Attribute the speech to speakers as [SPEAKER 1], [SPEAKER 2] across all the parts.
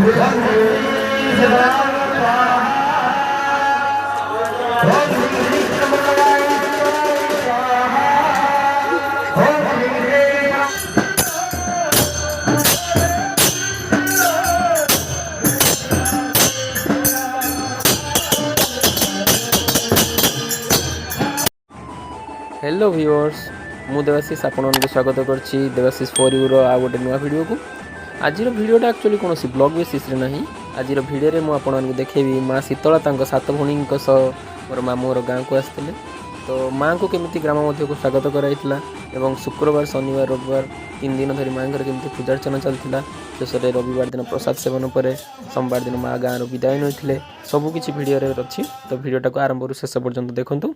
[SPEAKER 1] Hello viewers मु देवाशीष आपको स्वागत करछि देवाशीष फॉर यू आ गोटे नुआ वीडियो को। आज वीडियोटा एक्चुअली कौन ब्लॉग बेसिस रे नहीं। आज वीडियो में मुझे देखेबी माँ शीतला तांको सात भौणी मोर मामूर गाँव को आसते। तो माँ को केमी ग्राम मध्य को स्वागत कराइला एवं शुक्रवार शनिवार रविवार 3 दिन धरी माँ घर केमी पूजार्चना चलता। शेष रविवार दिन प्रसाद सेवन पर सोमवार दिन माँ गाँव विदाय नहीं सबकि भिडियो अच्छी। तो वीडियोटा को आरंभ शेष पर्यंत देखूँ।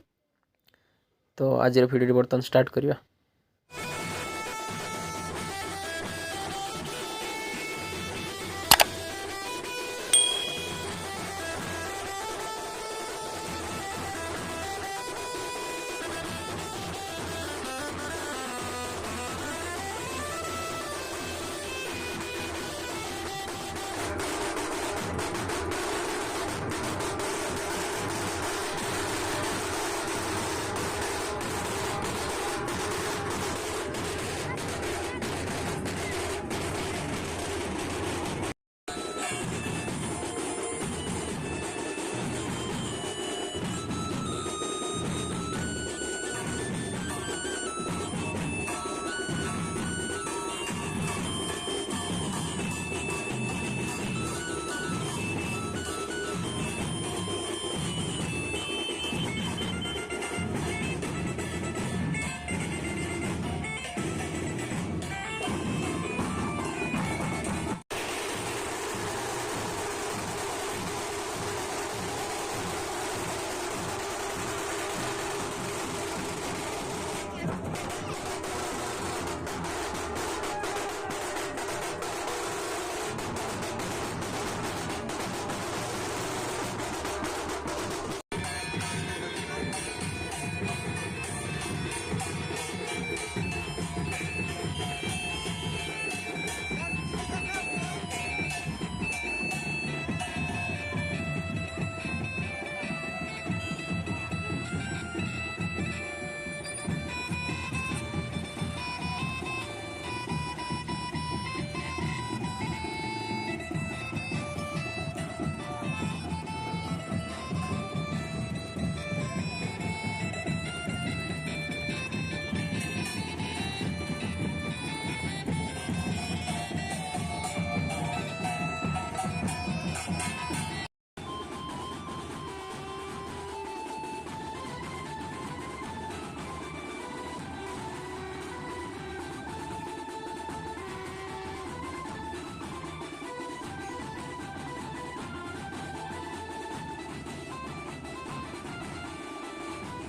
[SPEAKER 1] तो आज भिडियो बर्तमान स्टार्ट करिया।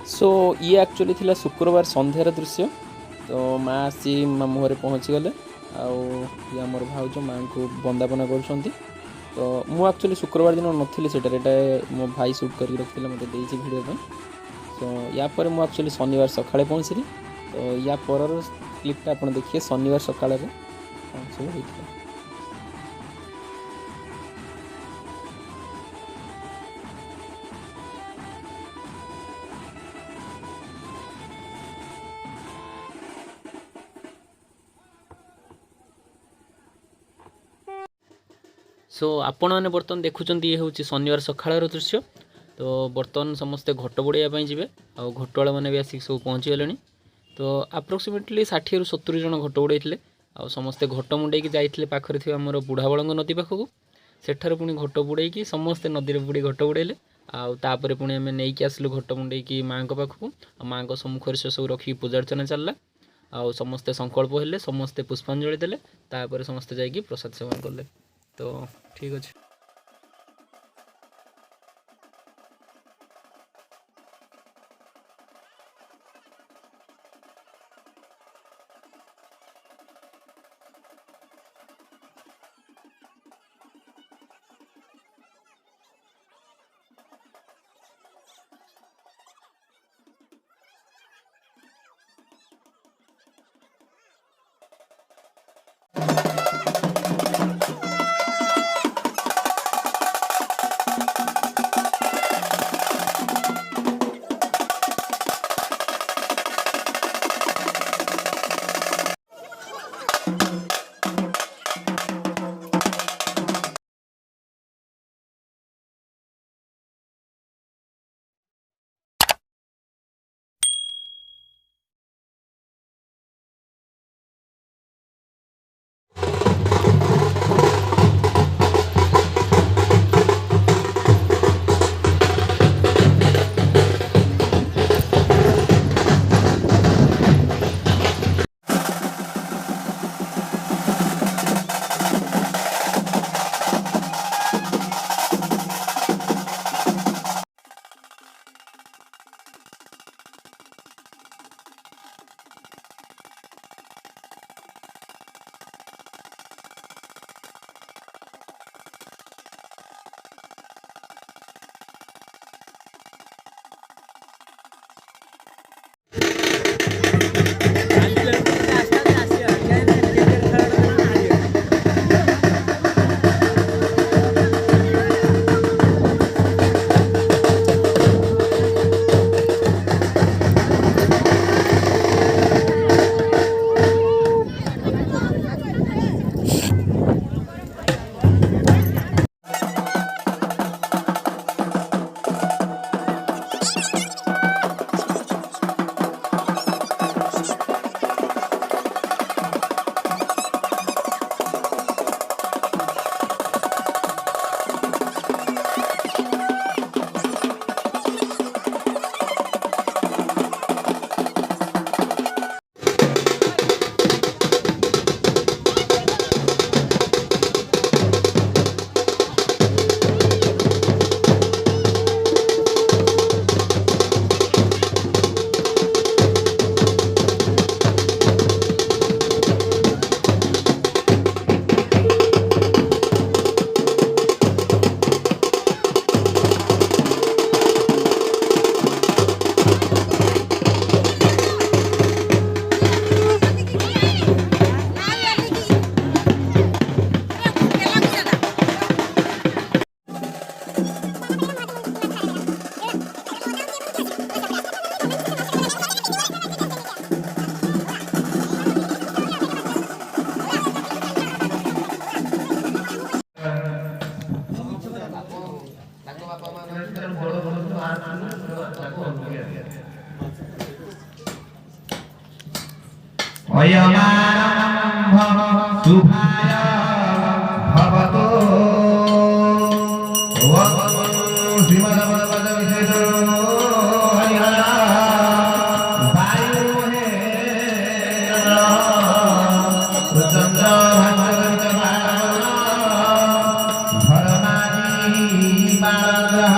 [SPEAKER 1] सो ये एक्चुअली थिला शुक्रवार संध्यार दृश्य। तो माँ आसी मामू घरे पहुँची गले आउ मोर भाउज माँ को बंदापना कर। तो मु एक्चुअली शुक्रवार दिन नथी से मो भाई शूट कर रखी मत भिडियो पे। तो या पर मु एक्चुअली शनिवार सकाळे पहुँचली। तो या पर क्लिपटा आप देखिए शनिवार सकाळ सब होता। सो आपण मैंने बर्तमान देखुं ये हूँ शनिवार सकाळ दृश्य। तो बर्तमान समस्ते घट बुड़ाई जी आ घटुआल मैंने भी आसिक सब पहुँची गले। तो अप्रोक्सीमेटली 60 ରୁ 70 जन घट बुड़ाई आ समस्ते घट मुंडे जाइए पाखरे थी आमर बुढ़ाबलंग नदी पाखक। सेठार पुणी घट बुड़ाई समस्ते नदी बुड़ी घट बुड़ेले आउे पुणी आम नहीं आसलु घट मुंडे माँ पाखक। माँ सम्मुख से सब रखी पूजार्चना चलला आ समस्ते संकल्प हेले समस्ते पुष्पांजलि देले तापर समस्ते जाइए प्रसाद सेवन कले। तो ठीक अच्छे।
[SPEAKER 2] वयमारम्भ शुभाय भवतो श्रीमद्भगवद्गीता हरिहर वायुहे चंद्र भरमादि बालग्रह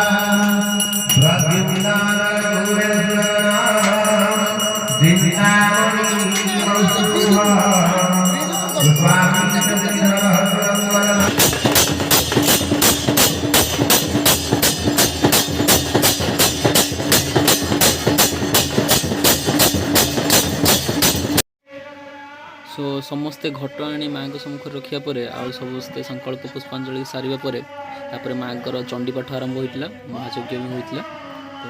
[SPEAKER 1] सो समस्ते घट आनी माँ सम्मुख रखा पर आउ समस्ते संकल्प पुष्पांजलि सारे तापर माँ चंडीपाठ आरंभ होता महायज्ञ भी होता तो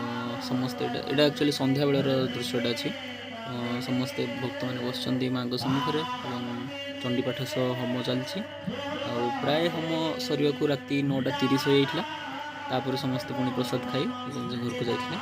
[SPEAKER 1] समस्ते यहाँ एक्चुअली संध्या बेलर दृश्यटा अच्छी समस्ते भक्त मैंने बस माँ सम्मुखें चंडीपाठ सह होम चलती प्राय होम सर को राति 9:30 हो जाता समस्ते पुणी प्रसाद खाई घर को जाते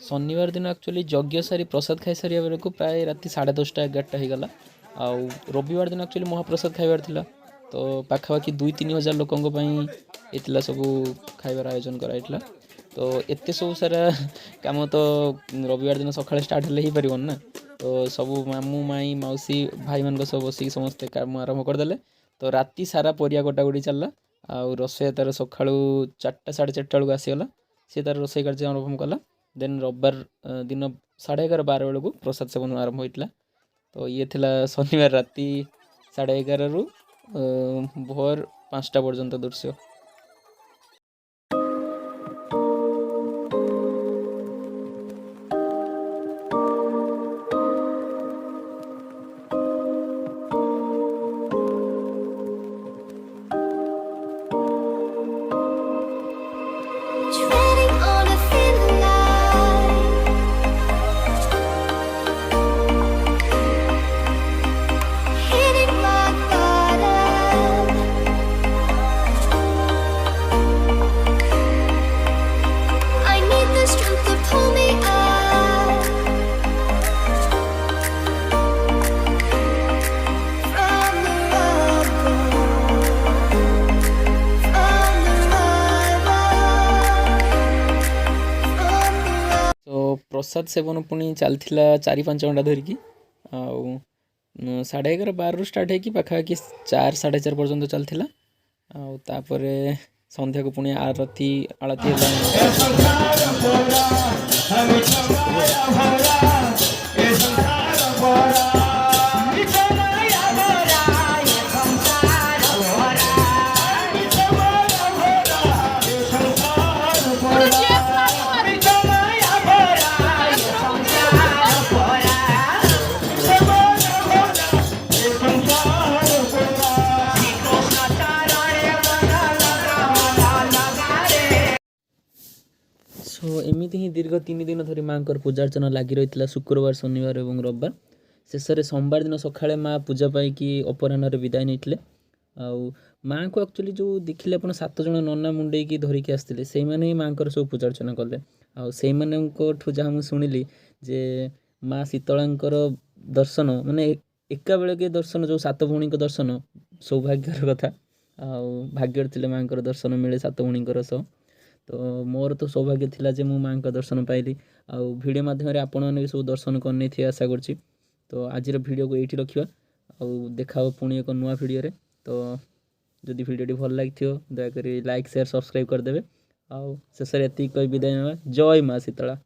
[SPEAKER 1] शनिवार दिन एक्चुअली यज्ञ सारी प्रसाद खाई सारे बेले को प्राय राति 10:30 11टा हो गला आउ रविवार दिन एक्चुअली महाप्रसाद खाइबार थिला तो पाखापाखि 2-3 हजार लोकों ये सब खाइबार आयोजन कराइला तो एत सब सारा काम तो रविवार दिन सकाଳେ स्टार्ट हेले ही परिबन ना तो सब मामू माई मौसी भाई मान सब बसिक समस्ते काम आरंभ करदे तो राति सारा परिया कटाकटी चलला आउ रोषे तार सका 4टा 4:30 बेलू आसीगला सी तार रोषे कार्य आरंभ कला देन रविवार दिन 11:30-12 बेलू प्रसाद सेवन आरंभ होता तो ये थिला शनिवार राति 11:30 रु भोर 5टा पर्यंत दृश्य। प्रसाद सेवन पुणी चलता 4-5 घंटा धरिकी 11:30-12 स्टार्ट है कि पाखापाखि 4-4:30 पर्यंत चलता आपर संध्या को पुणी आरती आलती सो एमती ही दीर्घ 3 दिन धरी माँ पूजा अर्चना लगी रही शुक्रवार शनिवार और रविवार शेष में सोमवार दिन सकाळे माँ पूजा पाई अपराह्न विदाय नहीं माँ को एक्चुअली जो देखिले अपन 7 जन नना मुंडे की धरिकी आसते से ही माँ सब पूजा अर्चना कले आठू जहाँ मुझे शुणिली जे माँ शीतलांकर दर्शन माने एका बेले के दर्शन जो 7 भौणी दर्शन सौभाग्यर कथा भाग्य थे माँ दर्शन मिले 7 भौणी सह तो मोर तो सौभाग्य थिला जे मु माँ का दर्शन पाइली वीडियो माध्यम आपण मैंने सब दर्शन करने थे आशा कर तो आज वीडियो को ये रखा देखा पुणी एक नुआ वीडियो रे तो जदि वीडियो भल लगी दयाकोरी लाइक शेयर सब्सक्राइब करदे ଆଉ ଶେଷରେ ଏତିକି କହି ବିଦାୟ ନେବା। ଜୟ ମା ଶୀତଳା।